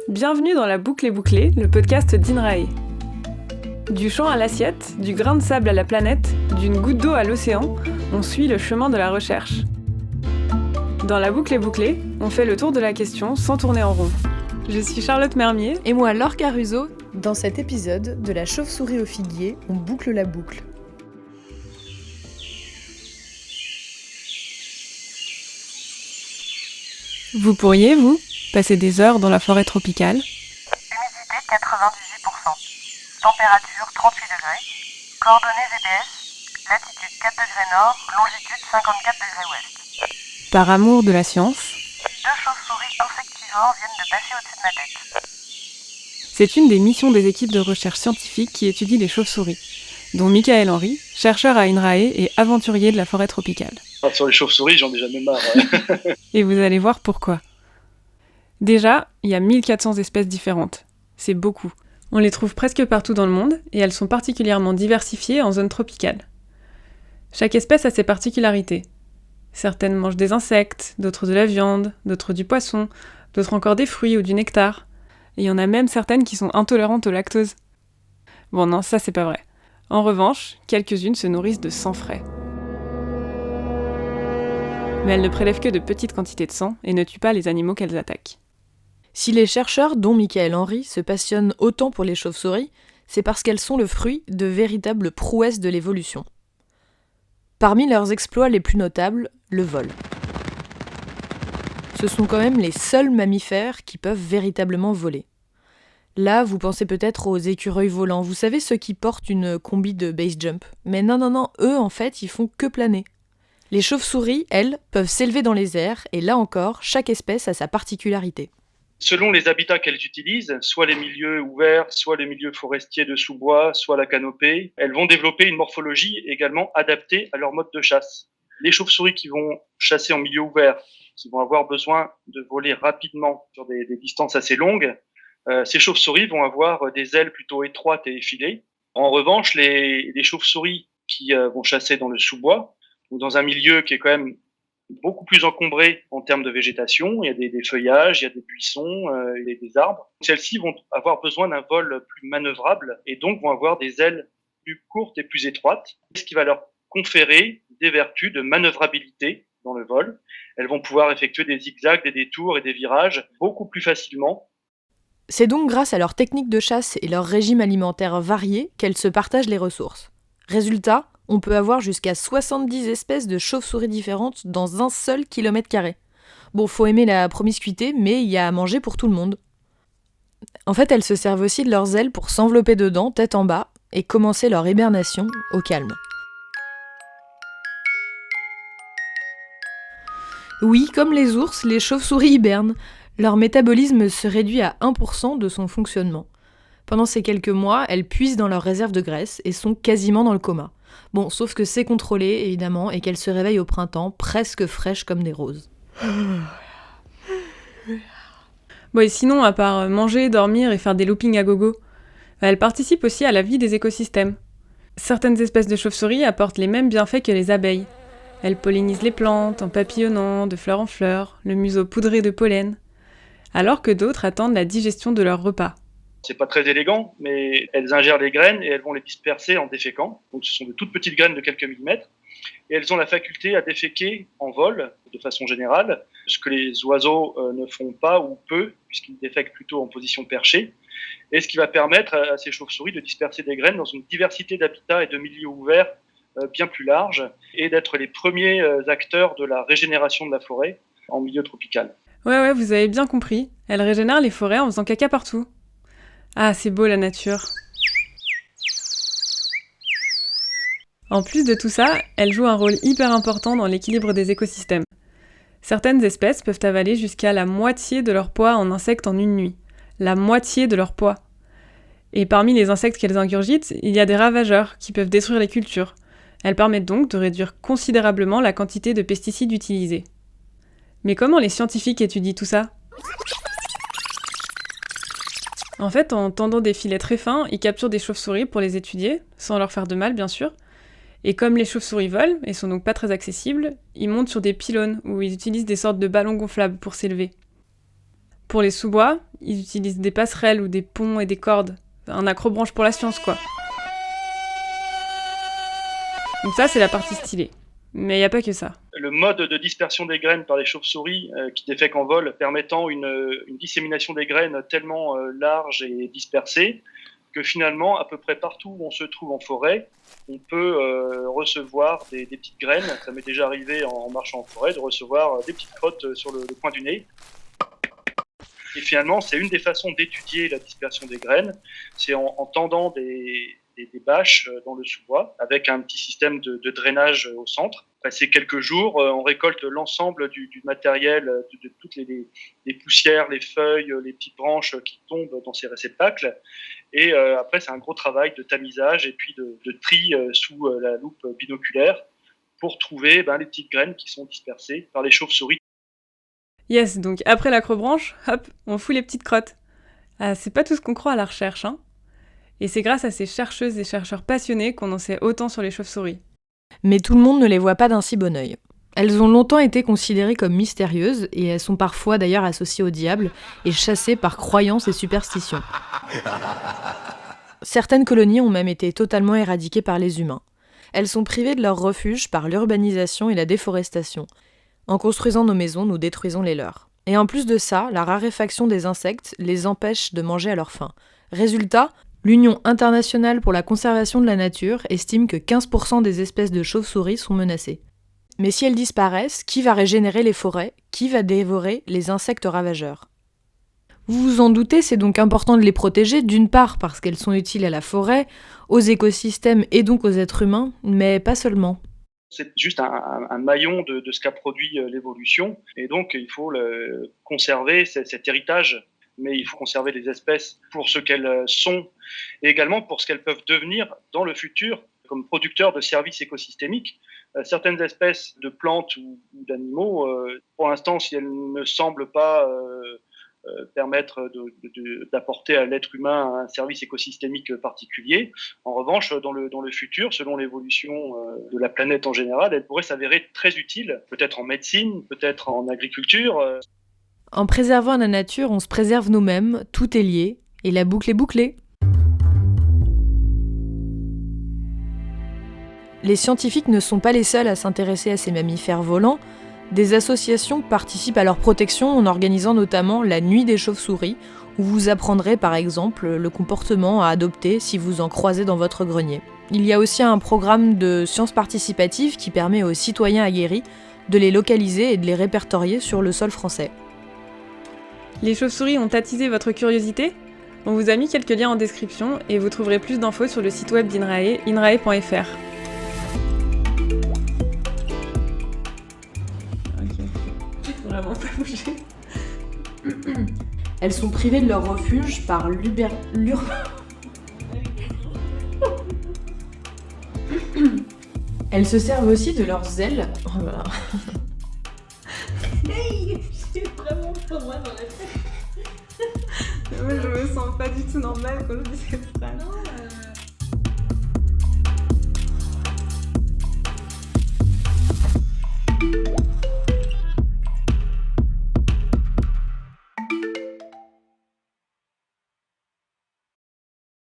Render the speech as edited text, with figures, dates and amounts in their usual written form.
Bienvenue dans La Boucle est bouclée, le podcast d'INRAE. Du champ à l'assiette, du grain de sable à la planète, d'une goutte d'eau à l'océan, on suit le chemin de la recherche. Dans La Boucle est bouclée, on fait le tour de la question sans tourner en rond. Je suis Charlotte Mermier. Et moi, Laure Caruso. Dans cet épisode, de la chauve-souris au figuier, on boucle la boucle. Vous pourriez, vous, passer des heures dans la forêt tropicale? Humidité 98%. Température 38 degrés. Coordonnées GPS. Latitude 4 degrés nord, longitude 54 degrés ouest. Par amour de la science, 2 chauves-souris insectivores viennent de passer au-dessus de ma tête. c'est une des missions des équipes de recherche scientifique qui étudient les chauves-souris, dont Michael Henry, chercheur à INRAE et aventurier de la forêt tropicale. Sur les chauves-souris, j'en ai jamais marre. Et vous allez voir pourquoi. Déjà, il y a 1400 espèces différentes. C'est beaucoup. On les trouve presque partout dans le monde et elles sont particulièrement diversifiées en zone tropicale. Chaque espèce a ses particularités. Certaines mangent des insectes, d'autres de la viande, d'autres du poisson, d'autres encore des fruits ou du nectar. Et il y en a même certaines qui sont intolérantes au lactose. Bon non, ça c'est pas vrai. En revanche, quelques-unes se nourrissent de sang frais. Mais elles ne prélèvent que de petites quantités de sang et ne tuent pas les animaux qu'elles attaquent. Si les chercheurs, dont Michael Henry, se passionnent autant pour les chauves-souris, c'est parce qu'elles sont le fruit de véritables prouesses de l'évolution. Parmi leurs exploits les plus notables, le vol. Ce sont quand même les seuls mammifères qui peuvent véritablement voler. Là, vous pensez peut-être aux écureuils volants, vous savez ceux qui portent une combi de base jump. Mais non, eux en fait, ils font que planer. Les chauves-souris, elles, peuvent s'élever dans les airs, et là encore, chaque espèce a sa particularité. Selon les habitats qu'elles utilisent, soit les milieux ouverts, soit les milieux forestiers de sous-bois, soit la canopée, elles vont développer une morphologie également adaptée à leur mode de chasse. Les chauves-souris qui vont chasser en milieu ouvert, qui vont avoir besoin de voler rapidement sur des distances assez longues, ces chauves-souris vont avoir des ailes plutôt étroites et effilées. En revanche, les chauves-souris qui vont chasser dans le sous-bois, ou dans un milieu qui est quand même beaucoup plus encombré en termes de végétation, il y a des feuillages, il y a des buissons, il y a des arbres. Celles-ci vont avoir besoin d'un vol plus manœuvrable et donc vont avoir des ailes plus courtes et plus étroites, ce qui va leur conférer des vertus de manœuvrabilité dans le vol. Elles vont pouvoir effectuer des zigzags, des détours et des virages beaucoup plus facilement. C'est donc grâce à leur technique de chasse et leur régime alimentaire varié qu'elles se partagent les ressources. Résultat, on peut avoir jusqu'à 70 espèces de chauves-souris différentes dans un seul kilomètre carré. Bon, faut aimer la promiscuité, mais il y a à manger pour tout le monde. En fait, elles se servent aussi de leurs ailes pour s'envelopper dedans, tête en bas, et commencer leur hibernation au calme. Oui, comme les ours, les chauves-souris hibernent. Leur métabolisme se réduit à 1% de son fonctionnement. Pendant ces quelques mois, elles puisent dans leurs réserves de graisse et sont quasiment dans le coma. Bon, sauf que c'est contrôlé, évidemment, et qu'elles se réveillent au printemps, presque fraîches comme des roses. Bon et sinon, à part manger, dormir et faire des loopings à gogo, elles participent aussi à la vie des écosystèmes. Certaines espèces de chauves-souris apportent les mêmes bienfaits que les abeilles. Elles pollinisent les plantes en papillonnant de fleur en fleur, le museau poudré de pollen, alors que d'autres attendent la digestion de leur repas. C'est pas très élégant, mais elles ingèrent les graines et elles vont les disperser en déféquant. Donc ce sont de toutes petites graines de quelques millimètres. Et elles ont la faculté à déféquer en vol, de façon générale, ce que les oiseaux ne font pas ou peu, puisqu'ils défèquent plutôt en position perchée. Et ce qui va permettre à ces chauves-souris de disperser des graines dans une diversité d'habitats et de milieux ouverts bien plus larges, et d'être les premiers acteurs de la régénération de la forêt en milieu tropical. Ouais, vous avez bien compris. Elles régénèrent les forêts en faisant caca partout. Ah, c'est beau la nature. En plus de tout ça, elles jouent un rôle hyper important dans l'équilibre des écosystèmes. Certaines espèces peuvent avaler jusqu'à la moitié de leur poids en insectes en une nuit. La moitié de leur poids. Et parmi les insectes qu'elles ingurgitent, il y a des ravageurs qui peuvent détruire les cultures. Elles permettent donc de réduire considérablement la quantité de pesticides utilisés. Mais comment les scientifiques étudient tout ça ? En fait, en tendant des filets très fins, ils capturent des chauves-souris pour les étudier, sans leur faire de mal bien sûr. Et comme les chauves-souris volent, et sont donc pas très accessibles, ils montent sur des pylônes où ils utilisent des sortes de ballons gonflables pour s'élever. Pour les sous-bois, ils utilisent des passerelles ou des ponts et des cordes. Un accrobranche pour la science, quoi. Donc ça, c'est la partie stylée. Mais il n'y a pas que ça. Le mode de dispersion des graines par les chauves-souris qui défèquent en vol, permettant une dissémination des graines tellement large et dispersée que finalement, à peu près partout où on se trouve en forêt, on peut recevoir des petites graines. Ça m'est déjà arrivé en marchant en forêt de recevoir des petites crottes sur le coin du nez. Et finalement, c'est une des façons d'étudier la dispersion des graines, c'est en tendant des bâches dans le sous-bois avec un petit système de drainage au centre. Passé quelques jours, on récolte l'ensemble du matériel, de toutes les poussières, les feuilles, les petites branches qui tombent dans ces réceptacles. Et après, c'est un gros travail de tamisage et puis de tri sous la loupe binoculaire pour trouver les petites graines qui sont dispersées par les chauves-souris. Yes, donc après l'acrobranche, hop, on fout les petites crottes. Ah, c'est pas tout ce qu'on croit à la recherche, hein. Et c'est grâce à ces chercheuses et chercheurs passionnés qu'on en sait autant sur les chauves-souris. Mais tout le monde ne les voit pas d'un si bon œil. Elles ont longtemps été considérées comme mystérieuses, et elles sont parfois d'ailleurs associées au diable et chassées par croyances et superstitions. Certaines colonies ont même été totalement éradiquées par les humains. Elles sont privées de leur refuge par l'urbanisation et la déforestation. En construisant nos maisons, nous détruisons les leurs. Et en plus de ça, la raréfaction des insectes les empêche de manger à leur faim. Résultat, l'Union internationale pour la conservation de la nature estime que 15% des espèces de chauves-souris sont menacées. Mais si elles disparaissent, qui va régénérer les forêts ? Qui va dévorer les insectes ravageurs ? Vous vous en doutez, c'est donc important de les protéger, d'une part parce qu'elles sont utiles à la forêt, aux écosystèmes et donc aux êtres humains, mais pas seulement. C'est juste un maillon de ce qu'a produit l'évolution. Et donc, il faut conserver cet héritage. Mais il faut conserver les espèces pour ce qu'elles sont et également pour ce qu'elles peuvent devenir dans le futur comme producteurs de services écosystémiques. Certaines espèces de plantes ou d'animaux, pour l'instant, si elles ne semblent pas permettre d'apporter à l'être humain un service écosystémique particulier, en revanche, dans le futur, selon l'évolution de la planète en général, elles pourraient s'avérer très utiles, peut-être en médecine, peut-être en agriculture. En préservant la nature, on se préserve nous-mêmes, tout est lié, et la boucle est bouclée. Les scientifiques ne sont pas les seuls à s'intéresser à ces mammifères volants. Des associations participent à leur protection en organisant notamment la Nuit des chauves-souris, où vous apprendrez par exemple le comportement à adopter si vous en croisez dans votre grenier. Il y a aussi un programme de sciences participatives qui permet aux citoyens aguerris de les localiser et de les répertorier sur le sol français. Les chauves-souris ont attisé votre curiosité ? On vous a mis quelques liens en description et vous trouverez plus d'infos sur le site web d'INRAE, inrae.fr. Ok, vraiment pas bouger. Elles sont privées de leur refuge par Elles se servent aussi de leurs ailes. Oh là là. Hey, j'ai vraiment pas moi dans la tête. Moi je me sens pas du tout normale quand je dis cette phrase. Non,